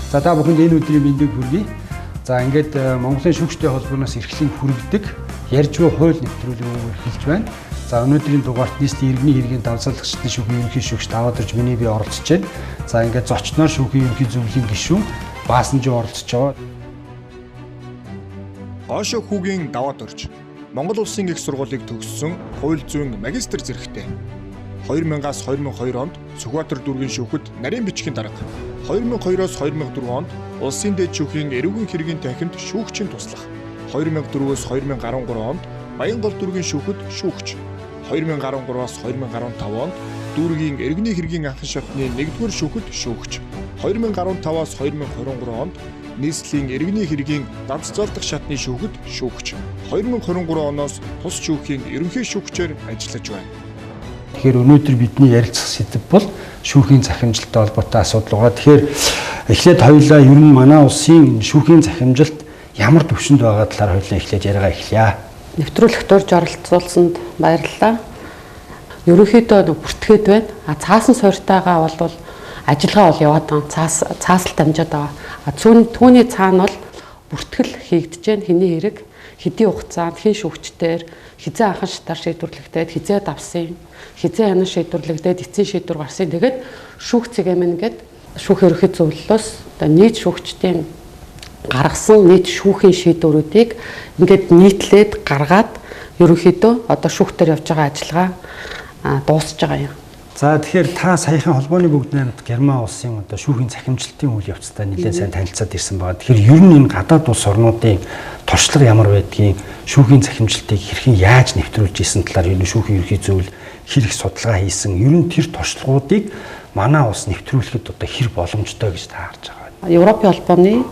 За та бүхэнд энэ өдрийн мэндийг хүргэе. За ингээд Монголын шүүгчдийн холбооноос эрхлэн хүргэдэг ярьж буй хууль нэвтрүүлгийн үг эхэлж байна. За өнөөдрийн дугаарт нийслэлийн иргэний хэргийн давталгчдын шүүхийн ерөнхий шүүгчд аваад ирж миний бие оролцож байна. За ингээд зочноор шүүхийн ерөнхий зөвлөлийн гишүүн Баасанжи оролцож байгаа. Хошоо хүүгийн даваад орж Монгол улсын их сургуулийг төгссөн хууль зүйн магистр зэрэгтэй. 2000-аас 2002 онд Сүхбаатар дүүргийн шүүхэд нарийн бичгийн дарга. 2002-оос 2004 онд улсын дэд шүүхийн эрүүгийн хэргийн танхимд шүүгчийн туслах. 2004-өөс 2013 онд Баянгол дүүргийн шүүхэд шүүгч. 2013-аас 2015 онд дүүргийн иргэний хэргийн анхан шатны 1-р шүүхэд шүүгч. 2015-аас 2023 онд нийслэлийн иргэний хэргийн давталцалдах шатны шүүхэд шүүгч. 2023 оноос тус шүүхийн ерөнхий шүүгчээр ажиллаж байна. Тэгэхээр өнөөдөр бидний ярилцах сэдэв бол шүүхийн захимжилттай холбоотой асуудал байгаа. Тэгэхээр эхлээд хоёулаа ер нь манай улсын шүүхийн захимжилт ямар төвшөнд байгаа талаар хоёулаа эхлээд яриагаа эхлэе. Нэвтрүүлэгт урьж оролцуулсанд баярлалаа. Ерөнхийдөө бүртгээд байна. Цаасан суурьтайгаа бол ажиллагаа бол яваад байгаа. Цаасалт дамжаад байгаа. Түүний цаана бол бүртгэл хийгдэж байна. Хэний хэрэг, хэдийн хугацаанд хэн шүүгчдээр хизээ анхан шатаар шийдвэрлэгдээд хизээ давсан, хизээ ханаа шийдвэрлэгдээд эцсийн шийдвэр гарсан. Тэгээд шүүх цэгээмэн гээд шүүх ерөнхий зөвлөлөөс нийт шүүгчдийн гаргасан нийт шүүхийн шийдвэрүүдийг ингээд нийтлээд гаргаад ерөнхийдөө одоо шүүхтэр явж байгаа ажиллагаа дуусж байгаа юм. За тэгэхээр та саяхан холбооны бүгд найрамд Герман улсын одоо шүүхийн захимжилтын үйл явцтай нэлээд сайн танилцаад ирсэн байгаа. Тэгэхээр ер нь энэ гадаад улс орнуудын туршлага ямар байдгийг, шүүхийн захимжилтыг хэрхэн яаж нэвтрүүлж исэн талаар ер нь шүүхийн ерөнхий зөвлөл хэр их судалгаа хийсэн. Ер нь тэр туршлагуудыг манай улс нэвтрүүлэхэд одоо хэр боломжтой гэж та харж байгаа. Европын холбооны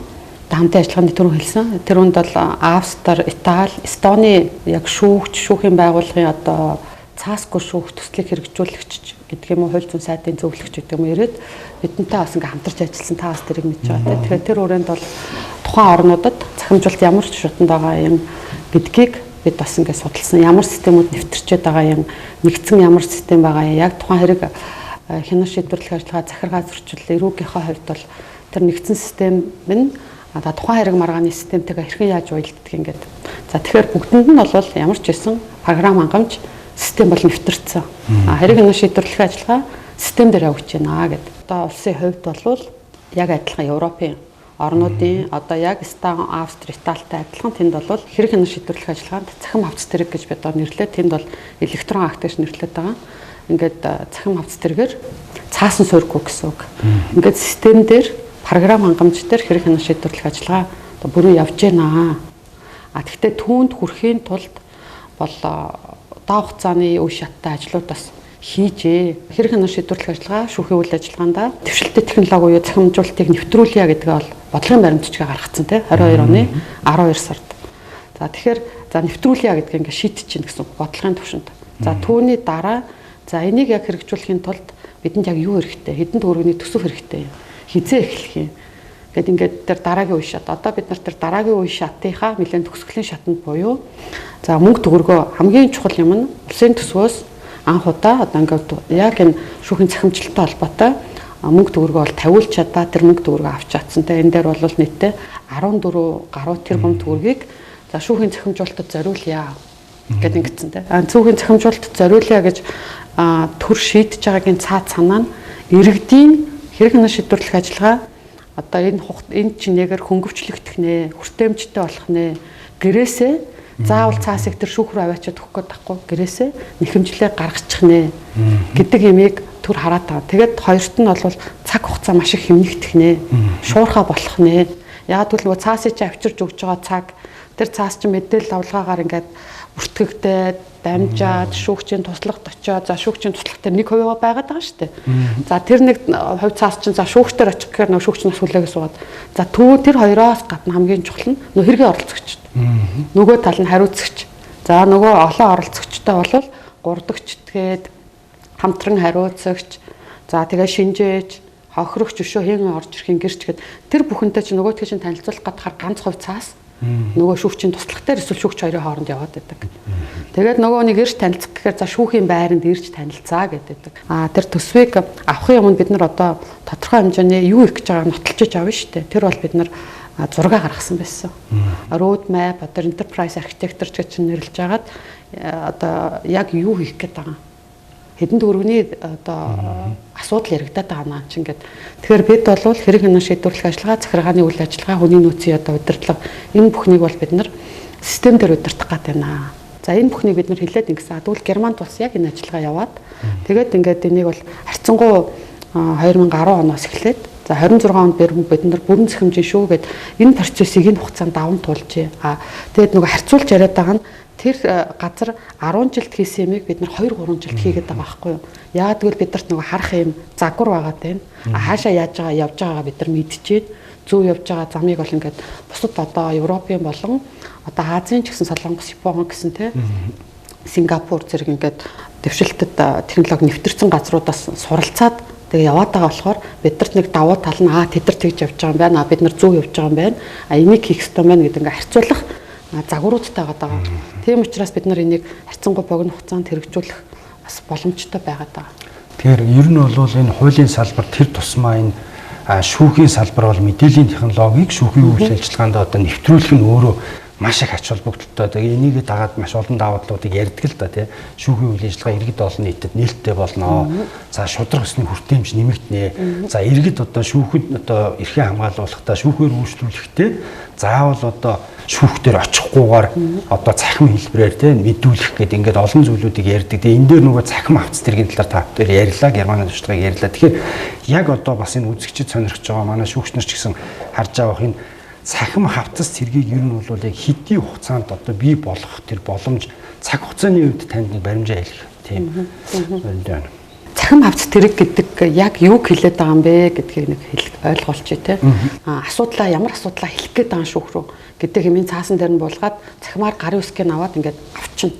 хамтын ажиллагааны түрүү хэлсэн. Тэр үнд бол Австри, Итали, Эстоны яг шүүхийн байгууллагын одоо цаасгүй шүүх төслийг хэрэгжүүлэгч гэдэг юм уу, хууль зүйн сайдын зөвлөгч гэдэг юм ирээд бидэнтэй бас ингээм хамтарч ажилласан та бас тэрийг мэдж байгаа. Тэгэхээр тэр хүрээнд бол тухайн орнуудад захимжилт ямар ч шатанд байгаа юм гэдгийг бид бас ингээд судалсан. Ямар системүүд нэвтэрчээд байгаа юм, нэгдсэн ямар систем байгаа юм, яг тухайн хэрэг хянах шийдвэрлэх ажиллагаа, захиргаа зөрчил, эрүүгийнхаа хувьд бол тэр нэгдсэн систем нь тухайн хэрэг маргааны системтэйгээ хэрхэн яаж уялддаг ингээд. За тэгэхээр бүгдэнд нь бол ямар ч байсан програм хангамж систем бол нэвтэрсэн. Хэрэг хянах шийдвэрлэх ажиллагаа систем дээр явагдаж байна гэдэг. Одоо улсын хувьд бол яг адилхан Европын орнуудын одоо яг Эстон, Австри, Италитай адилхан тэнд бол хэрэг хянах шийдвэрлэх ажиллагаанд цахим хавц тэрэг гэж бид нэрлээ. Тэнд бол электрон акт гэж нэрлэдэг байгаа. Ингээд цахим хавц тэрэгээр цаасан суурьгүй гэсэн үг. Ингээд систем дээр програм хангамж дээр хэрэг хянах шийдвэрлэх ажиллагаа одоо бүрэн явж байна. Гэхдээ түүнд хүрэхийн тулд бол даа хугацааны үе шаттай ажлууд бас хийжээ. Хэрэг хянах шийдвэрлэх ажиллагаа шүүхийн үйл ажиллагаанд дэвшилттэй технологи буюу захимжуулалтыг нэвтрүүлье гэдгээ бол бодлогын баримтчгаа гаргацсан тийм 22 оны 12 сард. За тэгэхээр нэвтрүүлье гэдгийг ингээд шийдчихээн гэсэн бодлогын төвшөнд. За түүний дараа энийг яг хэрэгжүүлэхийн тулд бидэнд яг юу хэрэгтэй? Хэдэн төгрөгийн төсөв хэрэгтэй юм? Хизээ эхлэх юм? Гэт ингээд тэр дараагийн үе шат. Одоо бид нар тэр дараагийн үе шатынхаа нэлээд төгсгөлийн шатанд буюу мөнгө төгрөгөө хамгийн чухал юм нь улсын төсвөөс анх удаа одоо ингээд яг энэ шүүхийн захимжилттай холбоотой мөнгө төгрөгөө бол тавиулж чадаа тэр мөнгө төгрөгөө авч чадсан. Энэ дээр бол нийтдээ 14 гаруй тэрбум төгрөгийг шүүхийн захимжуулалтад зориулъя гэдэг ингэсэн тийм. Шүүхийн захимжуулалтад зориулъя гэж төр шийдэж байгаагийн цаад санаа нь иргэдийн хэрэг хянах шийдвэрлэх ажиллагаа одоо энэ чинээгээр хөнгөвчлөгдөх нэ, хүртээмжтэй болох нэ, гэрээсээ заавал цаасыг тэр шүүх рүү аваачаад өгөх гээд тахгүй гэрээсээ нэхэмжлээ гаргачих нэ гэдэг юмыг түр хараад байгаа. Тэгээд хоёрт нь бол цаг хугацаа маш их хэмнэгдэх нэ, шуурхаа болох нэ. Яг тэгвэл нөгөө цаасыг чи авчирж өгж байгаа цаг тэр цаас чи мэдээлэл авалгаагаар ингээд бүртгэгдээд дамжаад шүүгчийн туслагт очиод шүүгчийн туслах дээр 1% байгаад байгаа шүү дээ. За тэр нэг хувь цаас чинь шүүгчдэр очих гэхээр нөгөө шүүгч нас хүлээгээ суугаад тэр хоёроос гадна хамгийн чухал нь нөгөө хэргийн оролцогч. Нөгөө тал нь хариуцагч. За нөгөө олон оролцогчтой бол гурдагчдгээд хамтран хариуцагч. За тэгээ шинжээч, хохирогч өшөө хэн орж ирэх гэрч гэд тэр бүхэнтэй чинь нөгөөдгөө чинь танилцуулах гадахаар ганц хувь цаас Нөгөө шүүгчийн туслахтай эсвэл шүүгч хоёрын хооронд яваад байдаг. Тэгээд нөгөө нэг ирж танилцах гэхээр за шүүхийн байранд ирж танилцаа гэдэг. Тэр төсвийг авахын өмнө бид нар одоо тодорхой хэмжээний юу их гэж байгааг нотолчиж авна шүү дээ. Тэр бол бид нар зураг гаргасан байсан. Road map одоо enterprise architecture гэж нэрлэж байгаад одоо яг юу хийх гээд байгаа. Хэдэн төгрөгийн одоо асуудал яригадаад байгаа юм чинь ингээд. Тэгэхээр бид бол хэрэг хянан шийдвэрлэх ажиллагаа, захиргааны үйл ажиллагаа, хүний нөөцийн одоо удирдлага энэ бүхнийг бол бид нар систем дээр удирдах гэдэг байна. За энэ бүхнийг бид нар хэлээд ингэсэн. Тэгвэл Германд бас яг энэ ажиллагаа яваад тэгээд ингээд энийг бол харьцангуй 2010 оноос эхлээд за 26 онд бид нар бүрэн зэхэмжээ шүү гэд энэ процессыг энэ хугацаанд даван туулжээ. Тэгээд нөгөө харьцуулж яриад байгаа нь тэр газар 10 жилд хийсэн юмыг бид нар 2 3 жилд хийгээд байгаа байхгүй юу? Яагаад гэвэл бидэрт нөгөө харах юм загвар байгаа тань. Хаашаа яаж байгаа явж байгаагаа бид нар мэдчихээн. Зөв явж байгаа замыг бол ингээд бусад одоо Европын болон одоо Азийн ч гэсэн Солонгос, Япон гэсэн те Сингапур зэрэг ингээд дэвшилтэд технологи нэвтэрсэн газруудаас суралцаад тэгээ яваад байгаа болохоор бидэрт нэг давуу тал нь тэд нар тэгж явж байгаа юм байна. Бид нар зөв явж байгаа юм байна. Энийг хийх ёстой байна гэдэг ингээд харьцуулах загваруудтай байгаа. Тийм учраас бид нар энийг харьцангуй богино хугацаанд хэрэгжүүлэх бас боломжтой байгаад байгаа. Тэгэхээр ер нь бол энэ хуулийн салбар тэр тусмаа энэ шүүхийн салбар бол мэдээллийн технологиг шүүхийн үйл ажиллагаанд одоо нэвтрүүлэх нь өөрөө маш их ач холбогдолтой. Тэгээ энийг дагаад маш олон даваа талуудыг ярьдаг л да тий. Шүүхийн үйл ажиллагаа иргэд олон нийтэд нээлттэй болно. За шудраг ёсны хүртээмж нэмэгдэнэ. За иргэд одоо шүүхэд одоо эрхээ хамгаалуулахдаа шүүхээр үйлчлүүлэхдээ заавал одоо шүүх дээр очихгүйгээр одоо цахим хэлбэрээр тий мэдүүлэх гэдэг ингээд олон зүйлүүдийг ярьдаг. Тэгээ энэ дээр нөгөө цахим авц тэргийн талаар та бүхэн ярьлаа. Германы туршлагыг ярьлаа. Тэгэхээр яг одоо бас энэ үзэгчид сонирхож байгаа манай шүүгч нар ч гэсэн харж авах энэ цахим хавцас цэргийг ер нь бол яг хэдийн хугацаанд одоо бий болгох тэр боломж цаг хугацааны үед танд нэг баримжаа хэлэх тийм байна. Цахим хавцас цэрэг гэдэг яг юу хэлээд байгаа юм бэ гэдгийг нэг ойлгуулчих тий. Асуудлаа ямар асуудлаа хэлэх гээд байгаа шүүх рүү гэдэг хэмээн цаасан дээр нь буулгаад цахимаар гарын үсгийг аваад ингээд авчна.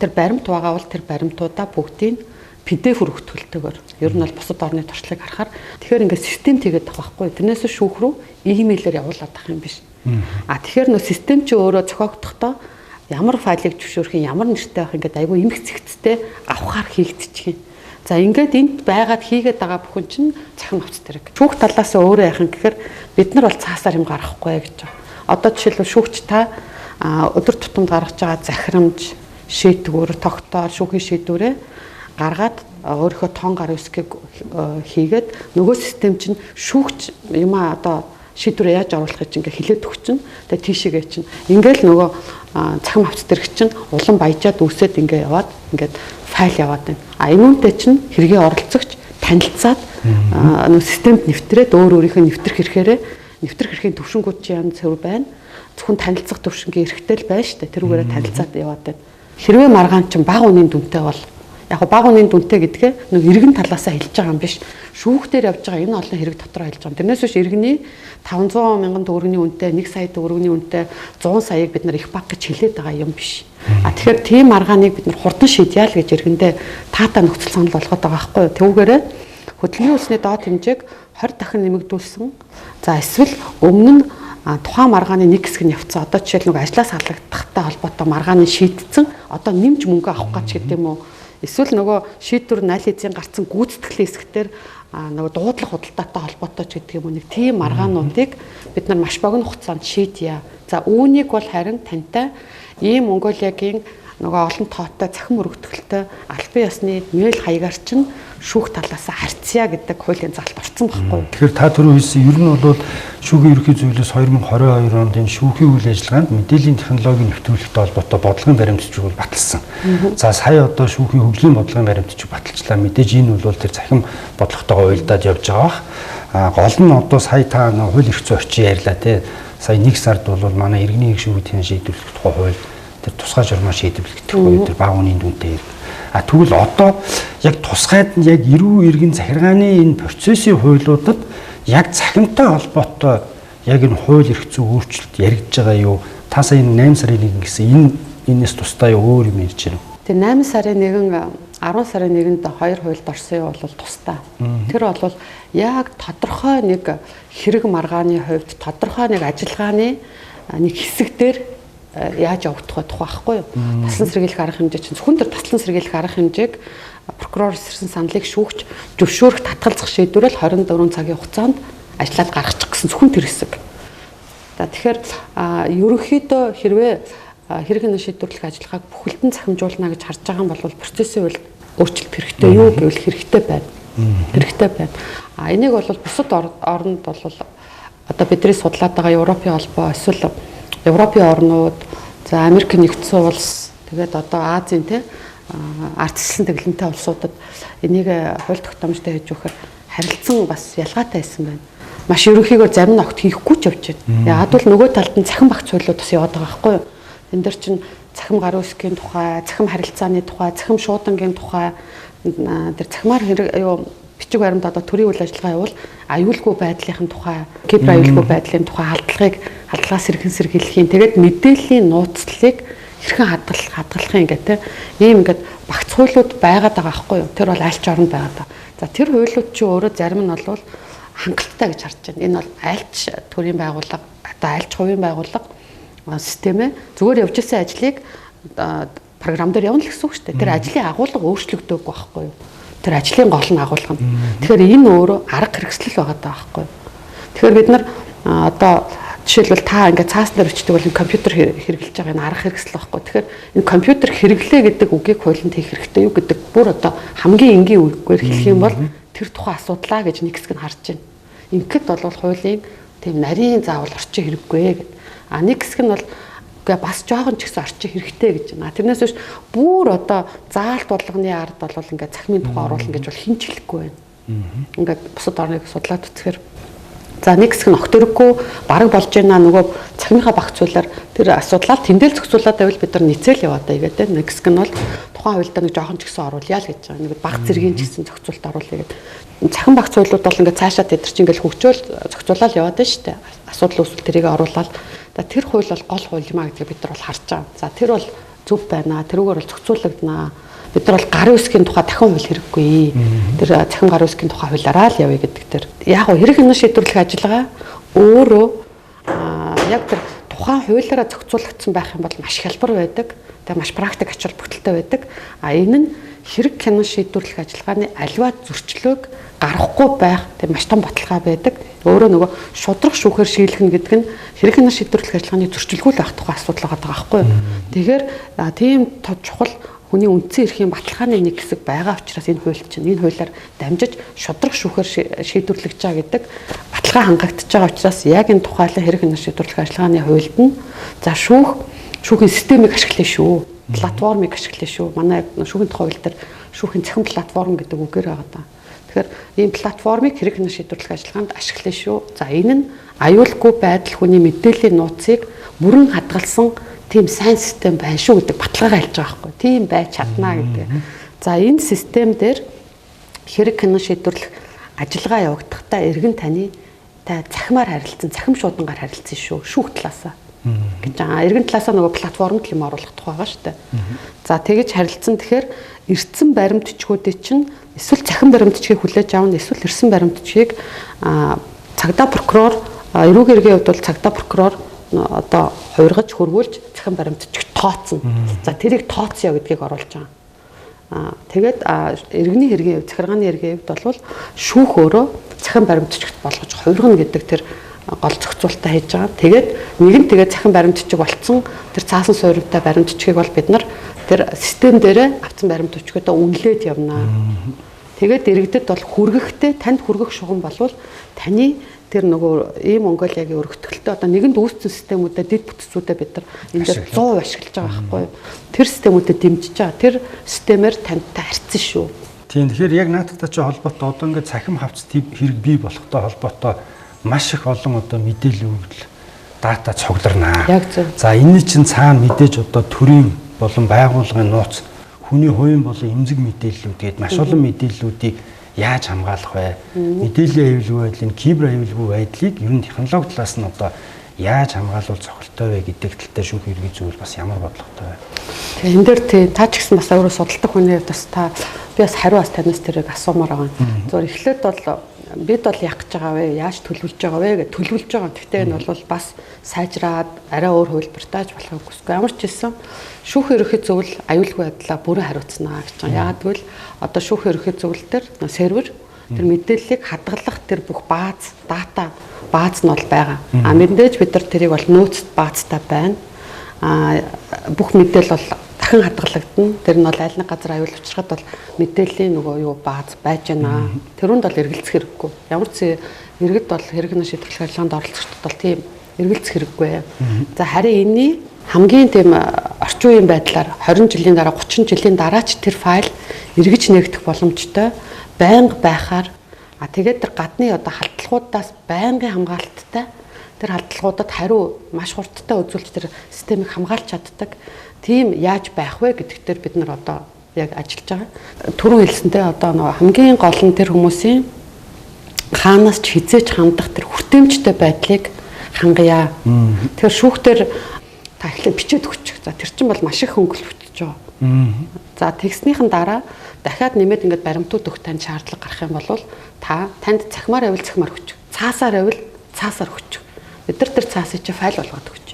Тэр баримт байгаа бол тэр баримтуудаа бүгдийг PDF хүргэтгэлтэйгээр ер нь бол бусад орны туршлагыг харахаар тэгэхээр ингээд систем тэгээд байгаа байхгүй. Тэрнээс шүүх рүү имэйлээр явуулаад байгаа юм биш. Тэгэхээр нөө систем чи өөрөө зохиогдохдоо ямар файлыг зөвшөөрөх юм, ямар нэртэй байх ингээд айгүй эмх зэгцтэй авахаар хийгдчих юм. За ингээд энд байгаад хийгээд байгаа бүхэн чинь цахим хавц тэрэг. Шүүх талаас өөрөө яах юм гэхээр бид нар бол цаасаар юм гаргахгүй гэж байна. Одоо жишээлбэл шүүгч та өдөр тутамд гаргаж байгаа захирамж, шийдвэр, тогтоол, шүүхийн шийдвэрээ гаргаад өөрийнхөө тон гар үсгийг хийгээд нөгөө систем чинь шүүгч юм одоо шийдвэр яаж оруулахыг чинь ингээ хилээд өгчин. Тэгээ тийшээгээ чинь ингээл нөгөө цахим хавц дэрэг чинь улам баяжаад үсээд ингээ яваад ингээд файл яваад байна. Энүүнтэй чинь хэрэгээ оролцогч танилцаад нөгөө системд нэвтрээд өөрийнхөө нэвтрэх эрхийн төвшингүүд чинь янз бүр байна. Зөвхөн танилцах төвшингийн эрхтэй л байна шүү дээ. Тэрүүгээрээ танилцаад яваад байна. Хэрвээ маргаан чинь бага үнийн дүнтэй бол яг бага үнийн дүнтэй гэдгээ нэг иргэн талаасаа хэлж байгаа юм биш. Шүүхтэр явж байгаа энэ олон хэрэг дотор хэлж байгаа. Тэрнээс биш иргэний 500 мянган төгрөгийн үнэтэй 1 сая төгрөгийн үнэтэй 100 саяыг бид нар их баг гэж хэлээд байгаа юм биш. Тэгэхээр тийм маргааныг бид нар хурдан шийдъя л гэж иргэндээ таатаа нөхцөл санал болгоод байгаа байхгүй юу. Түүгээрээ хөдөлгөөний үлсний доод хэмжээг 20 дахин нэмэгдүүлсэн. За эсвэл өмнө нь тухайн маргааны нэг хэсэг нь явцсан. Одоо жишээл нэг ажлаас халагдахтай холбоотой маргааны шийдсэн. Одоо нэмж мөнгө авах гэж гэдэг юм уу? Эсвэл нөгөө шийдвэр найл эзэн гарцсан гүйцэтгэлийн хэсгээр нөгөө дуудлага худалдаатай холбоотой ч гэдэг юм уу нэг тийм маргаануудыг бид нар маш богино хугацаанд шийдъя. За үүнийг бол харин тантай ийм Монголиагийн нөгөө олон тоотой цахим өргөтгөлтэй албан ёсны мэйл хаягаар чинь шүүх талаасаа харьцъя гэдэг хуулийн заалт орсон байхгүй. Тэгэхээр та түрүү хэлсэн ер нь бол шүүхийн ерөнхий зөвлөлөөс 2022 онд энэ шүүхийн үйл ажиллагаанд мэдээллийн технологийн нэвтрүүлэгтэй холбоотой бодлогын баримтчиг баталсан. За сая одоо шүүхийн хөгжлийн бодлогын баримтчиг баталчлаа. Мэдээж энэ бол тэр захим бодлоготойгоо уялдаад явж байгаа бах. Гол нь одоо сая та хууль эрх зүйн орчин ярьлаа тий. Сая 1 сард бол манай иргэний эрх шүүхийн шийдвэрлэх тухай хууль тэр тусгай журмаар шийдвэрлэх тухай тэр бага үнийн дүнтэй. Тэгвэл одоо яг тусгайд нь яг эрүү иргэн захиргааны энэ процессын хуулиудад яг цахимтай холбоотой яг энэ хууль эрх зүйн өөрчлөлт яригдж байгаа юу? Та сая 8 сарын 1 гэсэн энэс тусдаа өөр юм ярьж байна. Тэр 8 сарын 1 10 сарын 1-нд 2 хуульд орсон юм бол тусдаа. Тэр бол яг тодорхой нэг хэрэг маргааны хувьд тодорхой нэг ажиллагааны нэг хэсэг дээр яаж явагдах байхгүй юу? Таслан сэргийлэх арга хэмжээ чинь зөвхөн тэр таслан сэргийлэх арга хэмжээг прокурор ирсэн саналыг шүүгч зөвшөөрөх татгалзах шийдвэрэл 24 цагийн хугацаанд ажиллаад гаргачих гэсэн зөвхөн тэр хэсэг. За тэгэхээр ерөнхийдөө хэрвээ хэрэг хянах шийдвэрлэх ажиллагааг бүхэлдэн цахимжуулна гэж харж байгаа юм бол процессын үйл өөрчлөлт хэрэгтэй юу гэвэл хэрэгтэй байна. Хэрэгтэй байна. Энийг бол бусад орнд бол одоо бидний судлаад байгаа Европын холбоо эсвэл Европын орнууд, за Америк нэгдсэн улс, тэгээд одоо Азийн ард зэслэн тэглэнтэй улсуудад энийг хууль тогтоомжтой хийж өгөхөөр харилцан бас ялгаатай байсан байна. Маш ерөнхийдөө зарим нь огт хийхгүй ч явж байна. Яг бол нөгөө талд нь цахим багц хуулиуд бас яваад байгаа байхгүй юу? Энд дэр чинь цахим гар үсгийн тухай, цахим харилцааны тухай, цахим шуудангийн тухай тэр цахимаар бичиг баримт одоо төрийн үйл ажиллагаа явуул аюулгүй байдлын тухай, кибер аюулгүй байдлын тухай халдлагаас хэрхэн сэргийлэхийн, тэгээд мэдээллийн нууцлалыг хэрхэн хадгалахын гэдэг ийм ингээд багц хуулиуд байгаад байгаа байхгүй юу? Тэр бол альч оронд байгаад байгаа. За тэр хуулиуд чи өөрөө зарим нь бол хангалттай гэж харж байна. Энэ бол альч төрийн байгууллага, одоо альч хувийн байгууллага системээ зүгээр явж ирсэн ажлыг програм дээр явна л гэсэн үг шүү дээ. Тэр ажлын агуулга өөрчлөгдөөгүй байхгүй юу? Тэр ажлын гол нь агуулга нь. Тэгэхээр энэ өөрөө арга хэрэгслэл байгаа даа байхгүй юу? Тэгэхээр бид нар одоо жишээлбэл та ингээд цаасан дээр өчтөг бол компьютер хэрэглэж байгаа энэ арга хэрэгсэл байхгүй. Тэгэхээр энэ компьютер хэрэглээ гэдэг үгийг хуулинд хийх хэрэгтэй юу гэдэг бүр одоо хамгийн энгийн үгээр хэлэх юм бол тэр тухайн асуудлаа гэж нэг хэсэг нь харж байна. Ингээд бол хуулийн тийм нарийн заавал орчин хэрэггүй гэдэг. Нэг хэсэг нь бол бас жоохон ч гэсэн орчин хэрэгтэй гэж байна. Тэрнээс биш бүр одоо заалт болгоны ард бол ингээд цахимын тухай оруулах гэж бол хинч хэлэхгүй байна. Ингээд бусад орныг судлаад үзэхээр за нэг хэсэг нь огт өрөхгүй бараг болж байна нөгөө цахимынхаа багцуулаар тэр асуудлаа тэндэл зохицуулаад байвал бид нар нийцээл яваад байгаа гэдэг. Нэг хэсэг нь бол тухайн хуульдаа нэг жоохон ч гэсэн оруулъя л гэж байгаа. Нэг баг зэргийн ч гэсэн зохицуулалт оруулъя гэдэг. Цахим багцуулууд бол ингээд цаашаа тэд нар чинь ингээд хөгжөөл зохицуулаад яваад байна шүү дээ. Асуудал үүсвэл тэрийг оруулаад тэр хууль бол гол хууль юм а гэдгийг бид нар бол харж байгаа. За тэр бол зөв байна. Тэрүүгээр бол зохицуулагдана. Бид нар бол гарын үсгийн тухай дахин хууль хэрэггүй. Тэр цахим гарын үсгийн тухай хуулиараа л явъя гэдэг тэр. Яг гоо хэрэг хянах шийдвэрлэх ажиллагаа өөрөө яг тэр тухайн хуулиараа зохицуулагдсан байх юм бол маш хялбар байдаг. Тэгээ маш практик ач холбогдолтой байдаг. Энэ нь хэрэг хянах шийдвэрлэх ажиллагааны аливаа зөрчлөөг гаргахгүй байх тийм маш том баталгаа байдаг. Өөрөө нөгөө шудрах шүүхээр шийдлэх гэдэг нь хэрэг хянах шийдвэрлэх ажиллагааны зөрчилгүй л байх тухай асуудал байгаа байхгүй юу. Тэгэхээр тийм чухал хүний үндсэн эрхийн баталгааны нэг хэсэг байгаа учраас энэ хууль чинь энэ хуулиар дамжиж шудрах шүүхээр шийдвэрлэж байгаа гэдэг баталгаа хангагдчихж байгаа учраас яг энэ тухайлан хэрэг хянах шийдвэрлэх ажиллагааны хуульд нь за шүүхийн системийг ашиглая шүү. Платформыг ашиглая шүү. Манай шүүхийн тухай хууль дээр шүүхийн цахим платформ гэдэг үгээр байгаа даа. Тэгэхээр ийм платформыг хэрэг хянах шийдвэрлэх ажиллагаанд ашиглая шүү. За энэ нь аюулгүй байдал хүний мэдээллийн нууцыг бүрэн хадгалсан тийм сайн систем байна шүү гэдэг баталгаагаа хэлж байгаа байхгүй. Тийм байж чадна гэдэг. За энэ систем дээр хэрэг хянах шийдвэрлэх ажиллагаа явагдахдаа эргэн таны цахимаар харилцсан, цахим шуудангаар харилцсан шүү. Шүүх талаасаа. Гэж эргэн талаасаа нөгөө платформд юм оруулах тухай байгаа шүү дээ. За тэгэж харилцсан тэгэхээр эрдсэн баримтчгуудыг чинь эсвэл цахим баримтчгийг хүлээж авна, эсвэл эрдсэн баримтчгийг цагдаа прокурор эрүүг хэргийн хувьд бол цагдаа прокурор одоо хувиргаж хөрвүүлж цахим баримтчигт тооцно. За тэрийг тооцъё гэдгийг оруулж байгаа. Тэгээд иргэний хэргийн хувьд, захиргааны хэргийн хувьд бол шүүх өөрөө цахим баримтчигт болгож хувиргана гэдэг тэр гол зохицуулалтаа хийж байгаа. Тэгээд нэг нь тэгээд цахим баримтчиг болцсон тэр цаасан суурьтай баримтчгийг бол бид нар тэр систем дээрээ авсан баримтчгуудаа үнэлээд явна. Тэгээд иргэдэд бол хүргэхдээ танд хүргэх шугам болвол таны тэр нөгөө ийм Монголиагийн өргөтгөлтөд одоо нэгэнд үүссэн системүүдэд дэд бүтцүүдэд бид нар энэ дээр 100% ашиглаж байгаа байхгүй юу. Тэр системүүдэд дэмжиж байгаа. Тэр системээр тантай харьцсан шүү. Тийм тэгэхээр яг наадтай чи холбоотой одоо ингээд цахим хавц хэрэг бий болохтой холбоотой маш их олон одоо мэдээлэл өгөл дата цугларнаа. За энэ чинь цаана мэдээж одоо төрийн болон байгууллагын нууц хүний хувийн болон эмзэг мэдээллүүд гээд маш олон мэдээллүүдийг яаж хамгаалах вэ? Мэдээллийн аюулгүй байдлын кибер аюулгүй байдлыг ер нь технологи талаас нь одоо яаж хамгаалвал цогцолтой вэ гэдэг талтай шүүх хэргийн зүйл бас ямар бодлоготой вэ? Тэгээ энэ дээр тий та ч гэсэн бас өөрөө судалдаг хүний бас би бас хариу бас танаас тэрийг асуумаар байгаа. Зөвхөн эхлээд бол бид бол яах гэж байгаа вэ? Яаж төлөвлөж байгаа вэ гэж төлөвлөж байгаа. Гэхдээ энэ бол бас сайжраад арай өөр хувилбартааж болохыг хүсэхгүй. Ямар ч хэлсэн шүүх ерөнхий зөвлөл аюулгүй байдлаа бүрэн хариуцнаа гэж байгаа. Яагаад гэвэл одоо шүүх ерөнхий зөвлөл төр сервер тэр мэдээллийг хадгалах тэр бүх бааз, дата бааз нь бол байгаа. Мэдээж бид нар тэрийг бол нөөц баазтай байна. Бүх мэдээлэл бол дахин хадгалагдана. Тэр нь бол аль нэг газар аюул учрахад бол мэдээллийн нөгөө юу бааз байж байна. Тэрүүнд бол эргэлзэх хэрэггүй. Ямар ч иргэд бол хэрэгнээ шийдвэрлэх ажиллагаанд оролцогчдод бол тийм эргэлзэх хэрэггүй. За харин энэний хамгийн тийм орчин үеийн байдлаар 20 жилийн дараа 30 жилийн дараа ч тэр файл эргэж нээгдэх боломжтой байнга байхаар тэгээд тэр гадны одоо халдлагуудаас байнгын хамгаалттай тэр халдлагуудад хариу маш хурдтай үзүүлж тэр системийг хамгаалж чаддаг. Тийм яаж байх вэ гэдэгтэр бид нар одоо яг ажиллаж байгаа. Түрүү хэлсэнтэй одоо нөгөө хамгийн гол нь тэр хүмүүсийн хаанаас ч хизээж хандах тэр хүртээмжтэй байдлыг хангая. Тэгэхээр шүүхтэр та ихлэ бичээд өгчих. За тэр чинь бол маш их хөнгөлөлт өгч байгаа. За тэгснийхэн дараа дахиад нэмээд ингээд баримтууд өгөх тань шаардлага гарах юм бол танд цахимаар авил цахимаар өгч. Цаасаар авил цаасаар өгч. Бид нар тэр цаасыг чи файл болгоод өгч.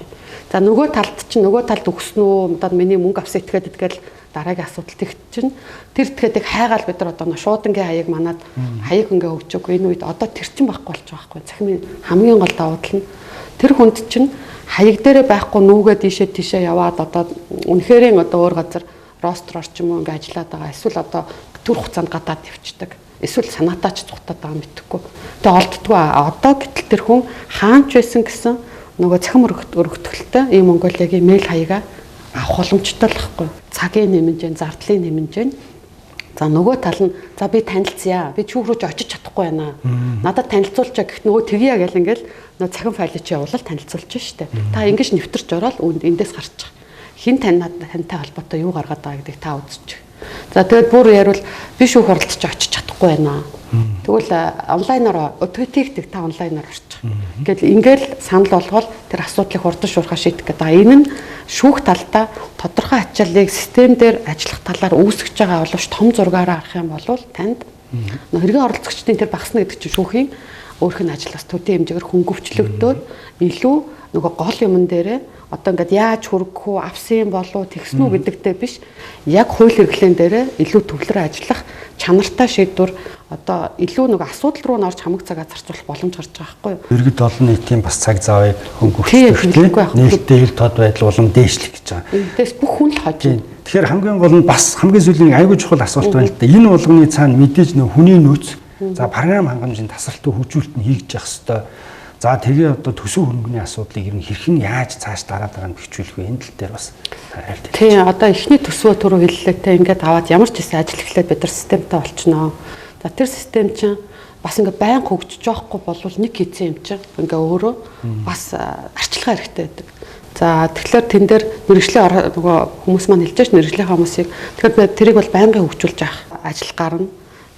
За нөгөө талд өгсөн үү? Одоо миний мөнгө авсан этгээд идгээл дараагийн асуудал тэгт чинь тэр этгээдийг хайгаал бид нар одоо шуудангийн хаяг манад хаяг ингээ өгч өгөө. Энэ үед одоо тэр чинь байхгүй болж байгаа байхгүй. Цахимын хамгийн гол давуу тал нь тэр хүнд чинь хаяг дээрээ байхгүй нүүгээ тийшээ яваад одоо үнэхэрийн одоо өөр газар ростроор ч юм уу ингээ ажиллаад байгаа. Эсвэл одоо төр хугацаанд гадаад явчихдаг. Эсвэл санаатаач цухтаад байгаа мэдэхгүй. Тэгээ олддгүй. Одоо гэтэл тэр хүн хаанч байсан гэсэн нөгөө цахим өргөтгөлтэй ийм Монголиагийн мэйл хаягаа авах боломжтой л байхгүй. Цагийн нэмжээ, зардлын нэмжээ. За нөгөө тал нь за би танилцъя. Би чүүх рүү ч очиж чадахгүй байна. Надад танилцуулчаа гэхт нөгөө тгийа гэл ингээл нөгөө цахим файлыг чи явуулаад танилцуулж штэ. Та ингэж нэвтэрч ороод эндээс гарчих. Хин тантай холбоотой юу гаргаад байгаа гэдгийг та үзчих. За тэгээд бүр яривал би шүүх оролцож очиж чадахгүй байна. Тэгвэл онлайнаар өтгөтийгдэг та онлайнаар орчих. Ингээл санал болгоод тэр асуудлыг хурдан шуурхаа шийдэх гэдэг. Энэ нь шүүх талдаа тодорхой ачааллыг систем дээр ажиллах талаар үүсгэж байгаа боловч том зургаараа харах юм бол танд хэрэгэн оролцогчдын тэр багасна гэдэг чинь шүүхийн өөрх нь ажлаас төдий хэмжээгээр хөнгөвчлөгдөөд илүү нөгөө гол юмн дээрээ одоо ингээд яаж хүргэх үү, авсан болов тэгсэн үү гэдэгтэй биш. Яг хууль хэрэглэн дээрээ илүү төвлөрөө ажиллах чанартай шийдвэр одоо илүү нөгөө асуудал руу норж хамаг цагаа зарцуулах боломж гарч байгаа байхгүй юу? Иргэд олон нийтийн бас цаг завыг хөнгөвчлөх, нээлттэй хэл тод байдал улам дээшлэх гэж байгаа. Тэгээс бүх хүн л хожим. Тэгэхээр хамгийн гол нь бас хамгийн сүүлийн айгүй чухал асуулт байна л да. Энэ болгоны цаана мэдээж нөх хүний нөөц за програм хангамжийн тасралтыг хөгжүүлэлт нь хийж явах хэрэгтэй. За тэгээ одоо төсөв хөрөнгөний асуудлыг ер нь хэрхэн яаж цааш дараад байгаа нь бэхжүүлэх вэ? Энэ тал дээр бас хариулт хэлж. Тийм одоо эхний төсвөө түрүү хэллээтэй ингээд аваад ямар ч хэсэг ажил эхлээд бид нар системтэй болчихноо. За тэр систем чинь бас ингээд байнга хөгжиж жоохгүй болвол нэг хийцэн юм чинь ингээд өөрөө бас арчилгаа хэрэгтэй байдаг. За тэгэхээр тэн дээр мэрэгжлийн нөгөө хүмүүс маань хэлж байгаа мэрэгжлийн хүмүүсийг тэгэхээр тэрийг бол байнгын хөгжүүлж авах ажил гарна.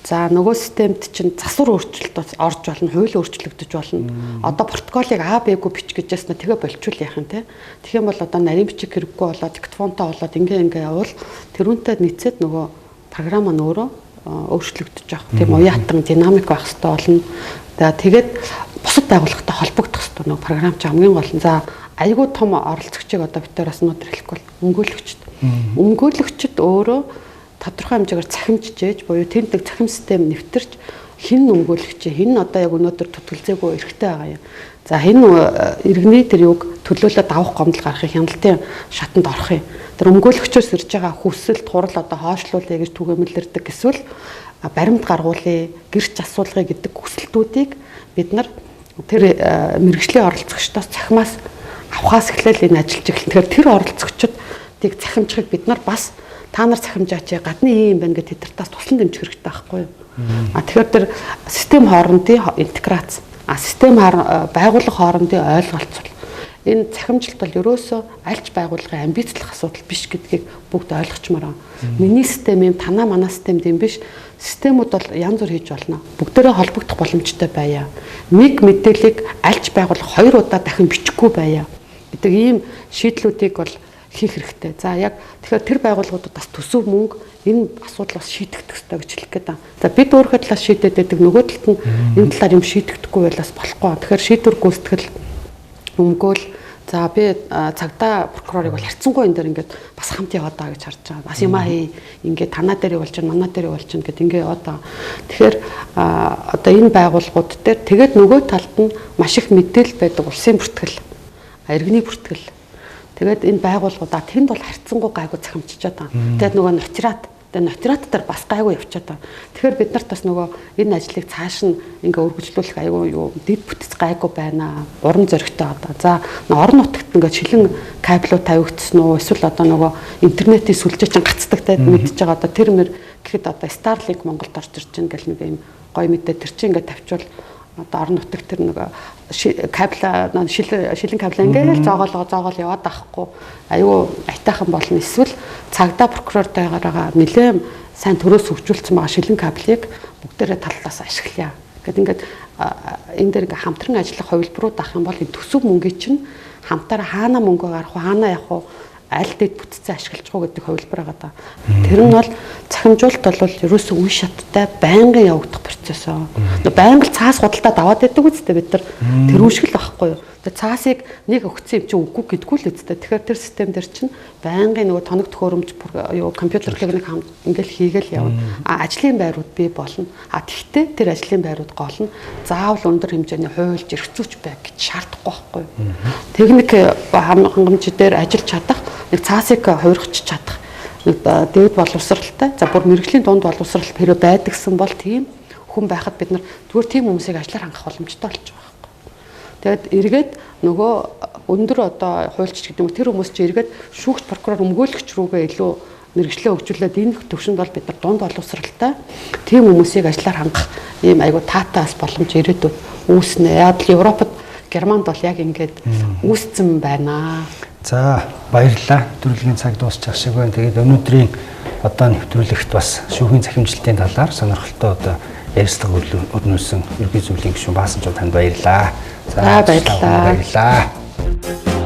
За нөгөө системд чинь засвар өөрчлөлт орж болно, хууль өөрчлөгдөж болно. Одоо протоколыг А, Б-гүй бич гэж яснаа тэгээ болчвол яах юм те. Тэгэх юм бол одоо нарийн бичиг хэрэггүй болоод диктофонтой болоод ингээ явал тэрүүнтэй нийцээд нөгөө програм маань өөрөө өөрчлөгдөж байгаа. Тийм уяатан динамик байх хэрэгтэй болно. Тэгээд бусад байгууллагатай холбогдох хэрэгтэй нөгөө програм чинь хамгийн гол нь. За айгүй том оролцогчийг одоо бид бас өнөөдөр хэлэхгүй өмгөөлөгчд. Өмгөөлөгчд өөрөө тодорхой хэмжээгээр цахимжиж ээж буюу тэнд нэг цахим систем нэвтэрч хин өмгөөлөгч хин одоо яг өнөөдөр төтөлзээгөө эрэхтэй байгаа юм. За хин иргэний тэр юг төлөөлөд авах гомдол гаргахын хяналтын шатанд орох юм. Тэр өмгөөлөгчөөс ирж байгаа хүсэл турал одоо хоошлуулъя гэж түгээмэлэрдэг эсвэл баримт гаргуулъя, гэрч асуулгая гэдэг хүсэлтүүдийг бид нар тэр мэрэгжлийн оролцогчдоос цахимаас авахаас эхлээл энэ ажиллаж эхэлнэ. Тэгэхээр тэр оролцогчдыг цахимжихыг бид нар бас та нар цахимжаач гадны юм байна гэдэг тэдэртээс туслан дэмжих хэрэгтэй байхгүй юу? Тэгэхээр тэр систем хоорондын интеграц, систем байгууллага хоорондын ойлголцол энэ цахимжилт бол ерөөсөө альч байгууллагын амбицлах асуудал биш гэдгийг бүгд ойлгочмоор байна. Миний систем юм, танаа манай систем юм биш. Системүүд бол янз бүр хийж болно. Бүгдээрээ холбогдох боломжтой байя. Нэг мэдээллийг альч байгууллага 2 удаа дахин бичихгүй байя гэдэг ийм шийдлүүдийг бол хийх хэрэгтэй. За яг тэгэхээр тэр байгууллагуудад бас төсөв мөнгө энэ асуудал бас шийдэгдэх ёстой гэж хэлэх гээд байна. За бид өөрийнхөө талаас шийдээд байдаг, нөгөө талд нь энэ талаар юм шийдэгдэхгүй байлаас болохгүй. Тэгэхээр шийдвэр гүйцэтгэл өмгөөл за би цагдаа прокурорыг бол харьцангуй энэ дээр ингээд бас хамт яваад байгаа гэж харж байгаа. Бас юмаа хий ингээд танаа дээр явуулж байна, манаа дээр явуулж байна гэд ингээд яваад байгаа. Тэгэхээр одоо энэ байгууллагууд дээр тэгээд нөгөө талд нь маш их мэдээлэл байдаг улсын бүртгэл, иргэний бүртгэл. Тэгээд энэ байгууллагуудаа тэнд бол харьцангуй гайгүй цахимчиж байгаа. Тэгээд нөгөө нотерат дээр бас гайгүй явчихад байгаа. Тэгэхээр бид нарт бас нөгөө энэ ажлыг цааш нь ингээ өргөжлүүлэх аюу юу дэд бүтц гайгүй байна. Уран зоригтой одоо. За орон нутагт ингээ шилэн кабелууд тавигдсан уу? Эсвэл одоо нөгөө интернетийн сүлжээ чинь гацдагтай мэдчихэж байгаа. Одоо тэр мэр гэхэд одоо Starlink Монголд орж ирж байна гэл нэг юм гоё мэдээ тэр чинь ингээ тавьчвал одоо орон нутагт тэр нөгөө кабел шилэн кабел ингээл зоогоол яваад байхгүй аюу айтайхан болно. Эсвэл цагдаа прокурортойгоо нэлээд сайн төрөөс хөгжүүлсэн байгаа шилэн кабелийг бүгдээрээ талаас ашиглая. Гэт ингээд энэ дээр ингээ хамтран ажиллах хувилбарууд авах юм бол энэ төсөв мөнгөний чинь хамтаараа хаана мөнгө гарах уу, хаана явах уу, аль дэд бүтцээ ашиглаж байгаа гэдэг хувилбар байгаа да. Тэр нь бол цахимжуулалт бол ерөөсөө үе шаттай байнгын явагдах процесс. Байнга цаас худалдаа даваад байдаг үстэй бид нар тэр үүшгэл байхгүй юу. Тэгээ цаасыг нэг өгцөн юм чи үгүй гэдггүй л үстэй. Тэгэхээр тэр систем дээр чинь байнгын нөгөө тоног төхөөрөмж юу компьютер техник ингээл хийгээл явна. Ажлын байрууд бий болно. Тэгтээ тэр ажлын байрууд гол нь заавал өндөр хэмжээний хуульч эрхцүүч байх гэж шаардахгүй байхгүй юу. Техник хангамж дээр ажиллаж чадах, нэг цаасыг хувиргач чадах, нэг дэвд боловсралтай. За бүр мэрэгжлийн дунд боловсрал хэрэг байдагсан бол тийм хүн байхад бид нар зүгээр тийм хүмүүсийг ажиллаар хангах боломжтой болж байгаа. Тэгээд эргээд нөгөө өндөр одоо хуульч гэдэг юм тэр хүмүүс чи эргээд шүүгч прокурор өмгөөлөгч рүүгээ илүү мэрэгчлээ хөгжүүлээд энэ төвшөнд бол бид нар дунд боловсралтай тийм хүмүүсийг ажиллаар хангах ийм айгу таатаас боломж ирээдүйд үүснэ. Яг л Европод, Германд бол яг ингээд үүсцэн байна. За баярлалаа. Нэвтрүүлгийн цаг дуусчих шиг байна. Тэгээд өнөөдрийн одоо нэвтрүүлэгт бас шүүхийн захимжилтын талаар сонирхолтой одоо ярилцлага өрнүүлсэн ерөнхий зөвлөлийн гишүүн Баасан Чуу танд баярлалаа. За баярлалаа. Баярлалаа.